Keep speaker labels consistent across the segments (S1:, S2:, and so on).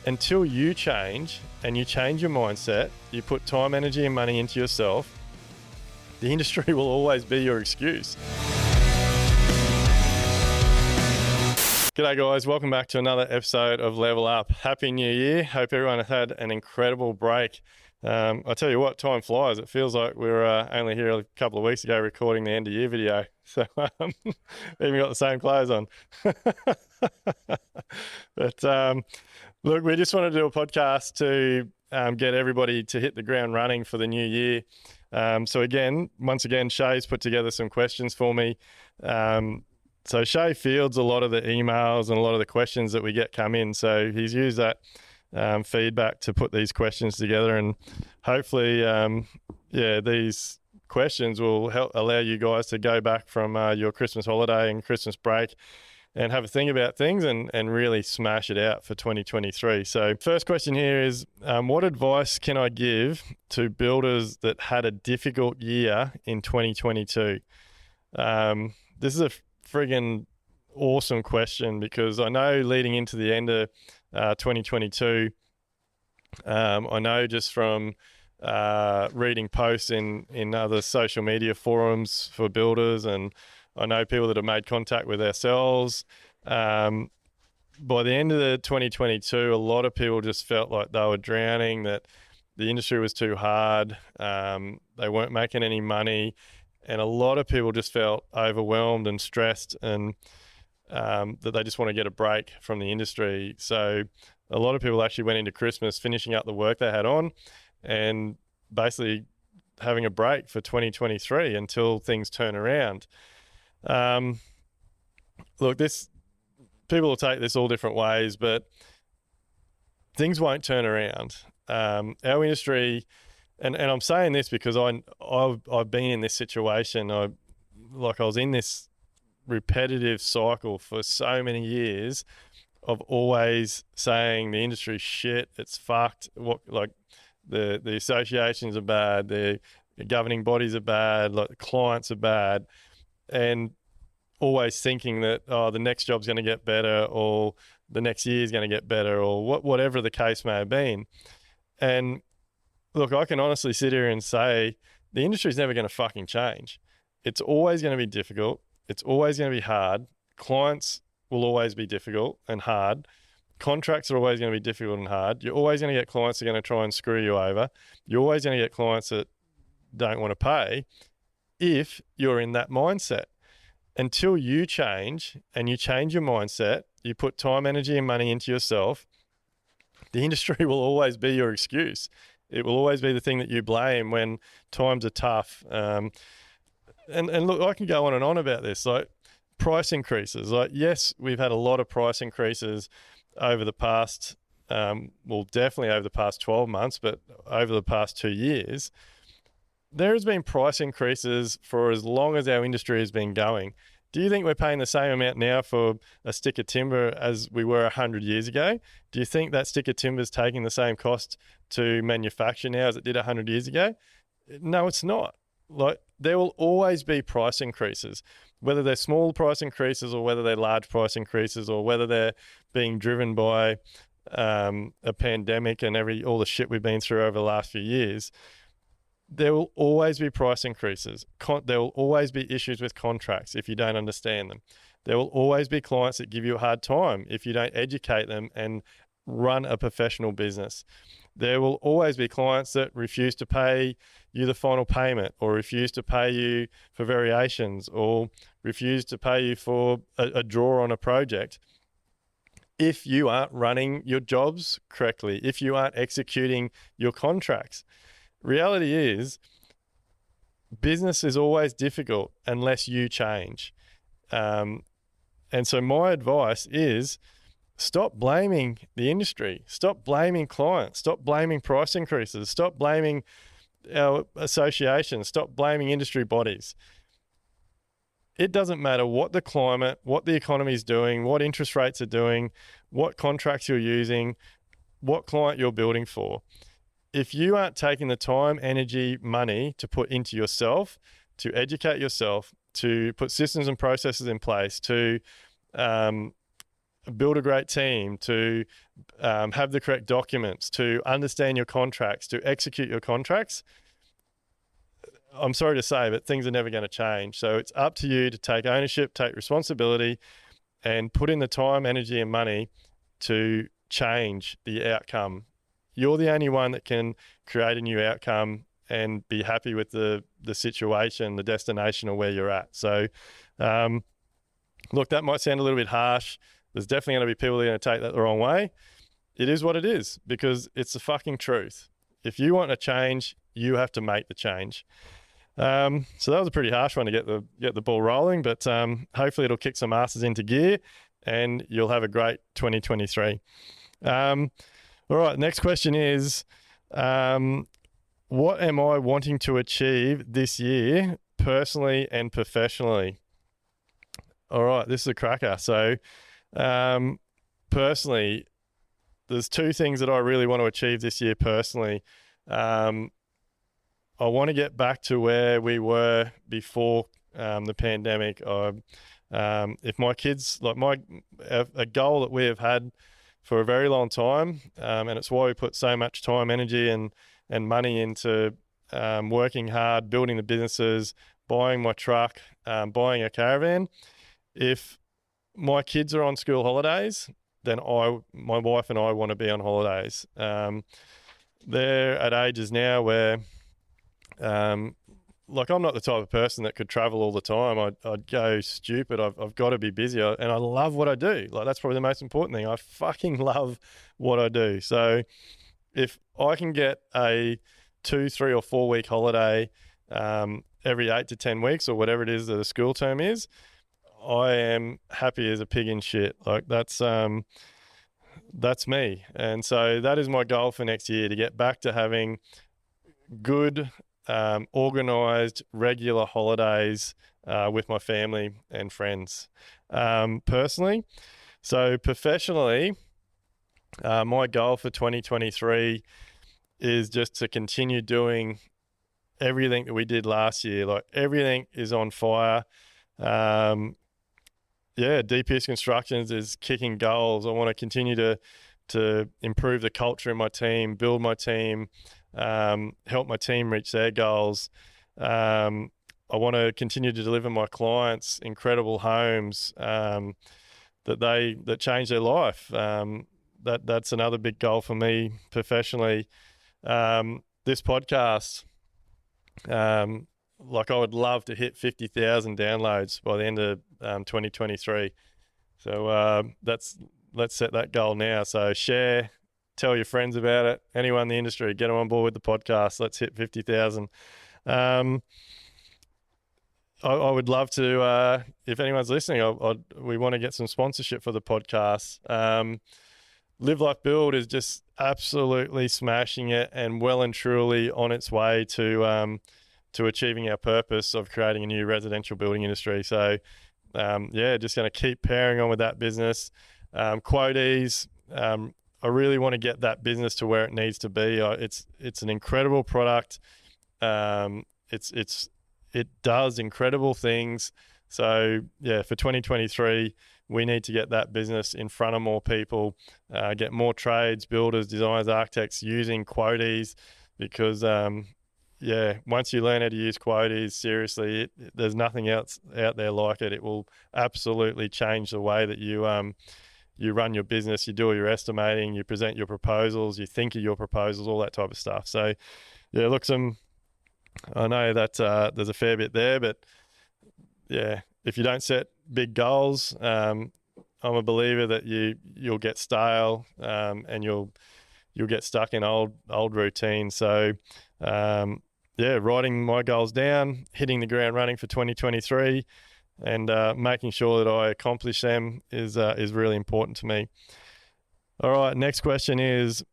S1: until you change and you change your mindset, you put time, energy and money into yourself, the industry will always be your excuse. G'day guys, welcome back to another episode of Level Up. Happy New Year. Hope everyone has had an incredible break. I tell you what, time flies. It feels like we were only here a couple of weeks ago recording the end of year video. So even got the same clothes on. But look, we just want to do a podcast to get everybody to hit the ground running for the new year. So once again, Shay's put together some questions for me. So Shay fields a lot of the emails and a lot of the questions that we get come in. So he's used that feedback to put these questions together, and hopefully, these questions will help allow you guys to go back from your Christmas holiday and Christmas break and have a think about things and really smash it out for 2023. So first question here is, what advice can I give to builders that had a difficult year in 2022? This is a friggin' awesome question, because I know leading into the end of 2022, I know just from reading posts in other social media forums for builders, and I know people that have made contact with ourselves. By the end of the 2022, a lot of people just felt like they were drowning, that the industry was too hard, they weren't making any money, and a lot of people just felt overwhelmed and stressed, and that they just want to get a break from the industry. So a lot of people actually went into Christmas finishing up the work they had on and basically having a break for 2023 until things turn around. Look, people will take this all different ways, but things won't turn around. Our industry, and I'm saying this because I've been in this situation. I was in this repetitive cycle for so many years of always saying the industry's shit, it's fucked. The associations are bad, the governing bodies are bad, like the clients are bad, and always thinking that the next job's going to get better, or the next year's going to get better, or whatever the case may have been. And look, I can honestly sit here and say the industry's never going to fucking change. It's always going to be difficult. It's always going to be hard. Clients will always be difficult and hard. Contracts are always going to be difficult and hard. You're always going to get clients that are going to try and screw you over. You're always going to get clients that don't want to pay if you're in that mindset. Until you change and you change your mindset, you put time, energy and money into yourself, the industry will always be your excuse. It will always be the thing that you blame when times are tough. And look, I can go on and on about this, like price increases. Like, yes, we've had a lot of price increases over the past, definitely over the past 12 months, but over the past 2 years. There has been price increases for as long as our industry has been going. Do you think we're paying the same amount now for a stick of timber as we were 100 years ago? Do you think that stick of timber is taking the same cost to manufacture now as it did 100 years ago? No, it's not. Like, there will always be price increases, whether they're small price increases or whether they're large price increases, or whether they're being driven by a pandemic and all the shit we've been through over the last few years. There will always be price increases. There will always be issues with contracts if you don't understand them. There will always be clients that give you a hard time if you don't educate them and run a professional business. There will always be clients that refuse to pay you the final payment, or refuse to pay you for variations, or refuse to pay you for a draw on a project. If you aren't running your jobs correctly, if you aren't executing your contracts. Reality is, business is always difficult unless you change. And so my advice is, stop blaming the industry. Stop blaming clients. Stop blaming price increases. Stop blaming our associations. Stop blaming industry bodies. It doesn't matter what the climate, what the economy is doing, what interest rates are doing, what contracts you're using, what client you're building for. If you aren't taking the time, energy, money to put into yourself, to educate yourself, to put systems and processes in place, to build a great team, to have the correct documents, to understand your contracts, to execute your contracts, I'm sorry to say, but things are never going to change. So it's up to you to take ownership, take responsibility, and put in the time, energy, and money to change the outcome. You're the only one that can create a new outcome and be happy with the situation, the destination, or where you're at. So, look, that might sound a little bit harsh. There's definitely going to be people that are going to take that the wrong way. It is what it is, because it's the fucking truth. If you want a change, you have to make the change. So that was a pretty harsh one to get the ball rolling, but hopefully it'll kick some asses into gear and you'll have a great 2023. All right, next question is, what am I wanting to achieve this year personally and professionally? All right, this is a cracker. So personally, there's two things that I really want to achieve this year personally. I want to get back to where we were before the pandemic. If my kids, a goal that we have had for a very long time, and it's why we put so much time, energy, and money into working hard, building the businesses, buying my truck, buying a caravan. If my kids are on school holidays, then my wife and I want to be on holidays. They're at ages now where I'm not the type of person that could travel all the time. I'd go stupid. I've got to be busy, and I love what I do. That's probably the most important thing. I fucking love what I do. So if I can get a 2, 3, or 4 week holiday every 8 to 10 weeks, or whatever it is that a school term is, I am happy as a pig in shit. That's me. And so that is my goal for next year, to get back to having good, organized, regular holidays with my family and friends, personally. So professionally, my goal for 2023 is just to continue doing everything that we did last year. Everything is on fire. DPS Constructions is kicking goals. I want to continue to improve the culture in my team, build my team, help my team reach their goals. I want to continue to deliver my clients incredible homes that change their life. That's another big goal for me professionally. This podcast, I would love to hit 50,000 downloads by the end of 2023. So let's set that goal now. So share, tell your friends about it. Anyone in the industry, get them on board with the podcast. Let's hit 50,000. I would love to, if anyone's listening, we want to get some sponsorship for the podcast. Live Life Build is just absolutely smashing it and well and truly on its way to achieving our purpose of creating a new residential building industry. So, just going to keep powering on with that business. Quoties, I really want to get that business to where it needs to be. It's an incredible product. It does incredible things. So for 2023, we need to get that business in front of more people, get more trades, builders, designers, architects using quoties, because once you learn how to use quoties, seriously, there's nothing else out there like it. It will absolutely change the way that you run your business, you do all your estimating, you present your proposals, you think of your proposals, all that type of stuff. So look, I know that there's a fair bit there, but if you don't set big goals, I'm a believer that you'll get stale, and you'll get stuck in old routines. So writing my goals down, hitting the ground running for 2023, and making sure that I accomplish them is really important to me. All right, next question is,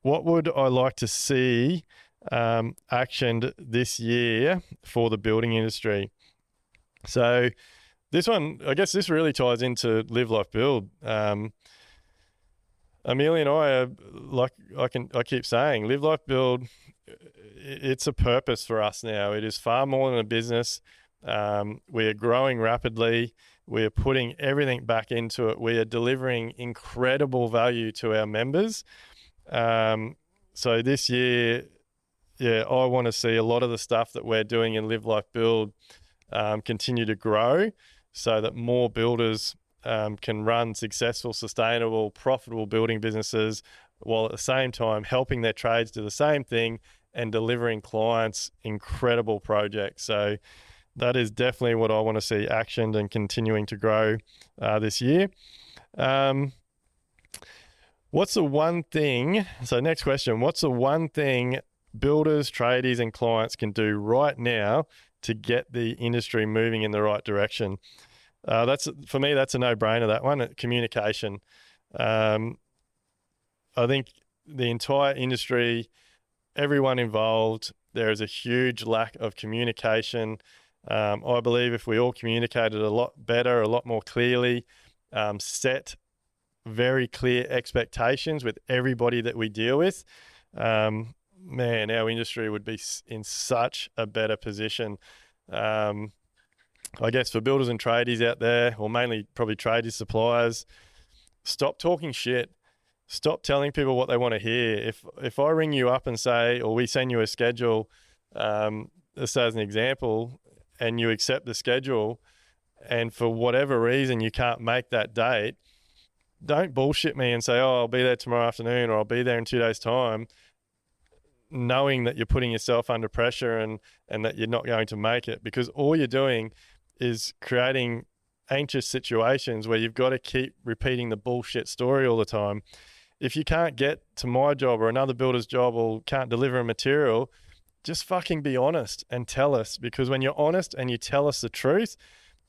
S1: what would I like to see actioned this year for the building industry? So this one, I guess this really ties into Live Life Build. Amelia and I are, I keep saying, Live Life Build, it's a purpose for us now. It is far more than a business. We are growing rapidly. We are putting everything back into it. We are delivering incredible value to our members. So this year, yeah, I want to see a lot of the stuff that we're doing in Live Life Build continue to grow, so that more builders can run successful, sustainable, profitable building businesses, while at the same time helping their trades do the same thing and delivering clients incredible projects. So that is definitely what I want to see actioned and continuing to grow this year. What's the one thing, so next question, what's the one thing builders, tradies and clients can do right now to get the industry moving in the right direction? For me, that's a no-brainer, that one, communication. I think the entire industry, everyone involved, there is a huge lack of communication. I believe if we all communicated a lot better, a lot more clearly, set very clear expectations with everybody that we deal with, man, our industry would be in such a better position. I guess for builders and tradies out there, or mainly probably tradies, suppliers, stop talking shit. Stop telling people what they want to hear. If I ring you up and say, or we send you a schedule, let's say as an example, and you accept the schedule, and for whatever reason you can't make that date, don't bullshit me and say, oh, I'll be there tomorrow afternoon, or I'll be there in 2 days' time, knowing that you're putting yourself under pressure and that you're not going to make it, because all you're doing is creating anxious situations where you've got to keep repeating the bullshit story all the time. If you can't get to my job or another builder's job, or can't deliver a material, just fucking be honest and tell us, because when you're honest and you tell us the truth,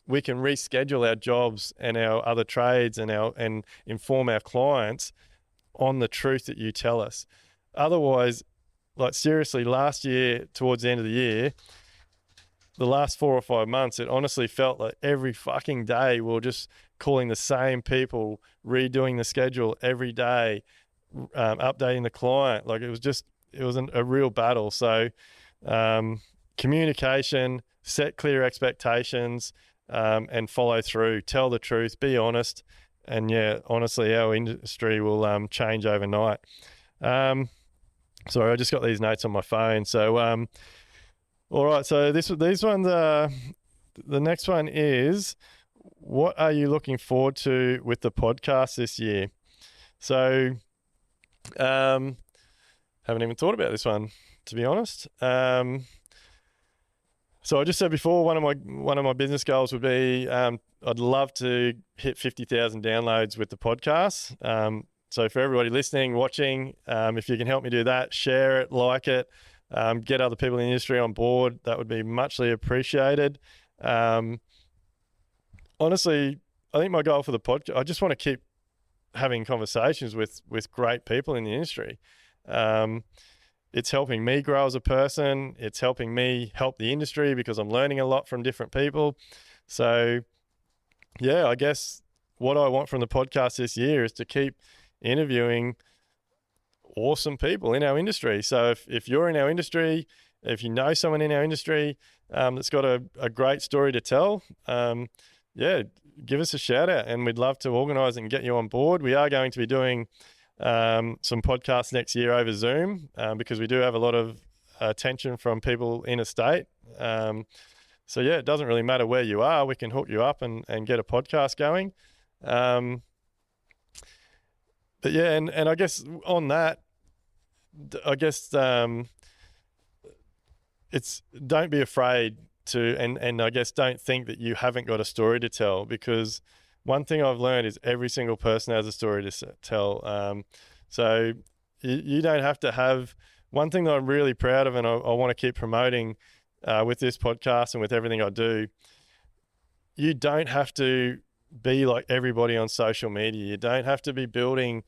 S1: we can reschedule our jobs and our other trades and inform our clients on the truth that you tell us. Otherwise, like seriously, last year, towards the end of the year, the last 4 or 5 months, it honestly felt like every fucking day we were just calling the same people, redoing the schedule every day, updating the client. Like it was a real battle. So communication, set clear expectations, and follow through, tell the truth, be honest. And yeah, honestly, our industry will change overnight. Sorry, I just got these notes on my phone. So, all right. So these ones, the next one is, what are you looking forward to with the podcast this year? So, haven't even thought about this one, to be honest. So I just said before, one of my business goals would be, I'd love to hit 50,000 downloads with the podcast. So for everybody listening, watching, if you can help me do that, share it, like it, get other people in the industry on board, that would be muchly appreciated. Honestly, I think my goal for the podcast, I just want to keep having conversations with great people in the industry. It's helping me grow as a person. It's helping me help the industry because I'm learning a lot from different people. So yeah, I guess what I want from the podcast this year is to keep interviewing awesome people in our industry. So if you're in our industry, if you know someone in our industry that's got a great story to tell, yeah, give us a shout out, and we'd love to organise and get you on board. We are going to be doing some podcasts next year over Zoom because we do have a lot of attention from people in a state. So yeah, it doesn't really matter where you are. We can hook you up and get a podcast going. But yeah, and I guess on that, I guess it's, don't be afraid to, and I guess don't think that you haven't got a story to tell, because one thing I've learned is every single person has a story to tell. So you don't have to have, one thing that I'm really proud of and I want to keep promoting with this podcast and with everything I do, you don't have to be like everybody on social media. You don't have to be building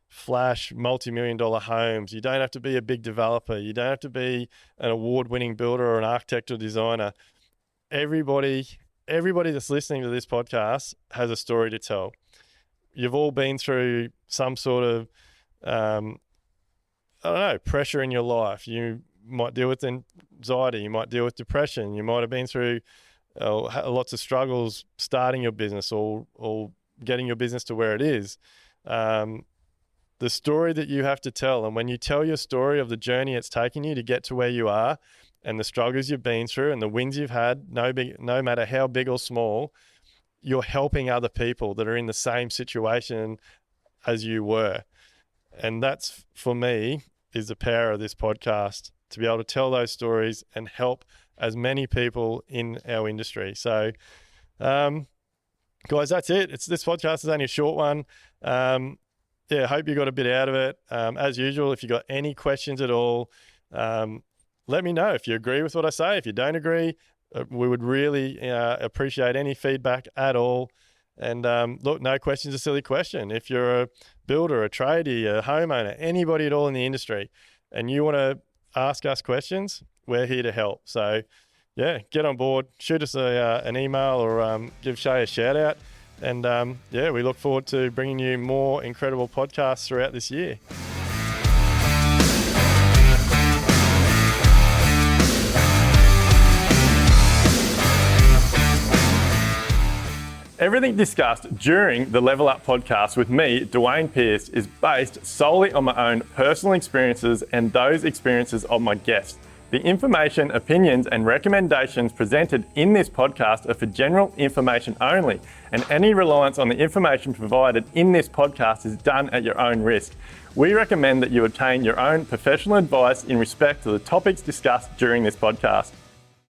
S1: flash multi-million-dollar homes. You don't have to be a big developer. You don't have to be an award-winning builder or an architect or designer. Everybody that's listening to this podcast has a story to tell. You've all been through some sort of, I don't know, pressure in your life. You might deal with anxiety. You might deal with depression. You might have been through or lots of struggles starting your business or getting your business to where it is. The story that you have to tell, and when you tell your story of the journey it's taken you to get to where you are, and the struggles you've been through and the wins you've had, no matter how big or small, you're helping other people that are in the same situation as you were. And that's, for me, is the power of this podcast, to be able to tell those stories and help as many people in our industry. So, guys, that's it. This podcast is only a short one. Yeah, hope you got a bit out of it. As usual, if you got any questions at all, let me know. If you agree with what I say, if you don't agree, we would really appreciate any feedback at all. And look, no question's a silly question. If you're a builder, a tradie, a homeowner, anybody at all in the industry, and you want to ask us questions, we're here to help. So, yeah, get on board, shoot us an email, or give Shay a shout out. And yeah, we look forward to bringing you more incredible podcasts throughout this year. Everything discussed during the Level Up podcast with me, Duayne Pearce, is based solely on my own personal experiences and those experiences of my guests. The information, opinions, and recommendations presented in this podcast are for general information only, and any reliance on the information provided in this podcast is done at your own risk. We recommend that you obtain your own professional advice in respect to the topics discussed during this podcast.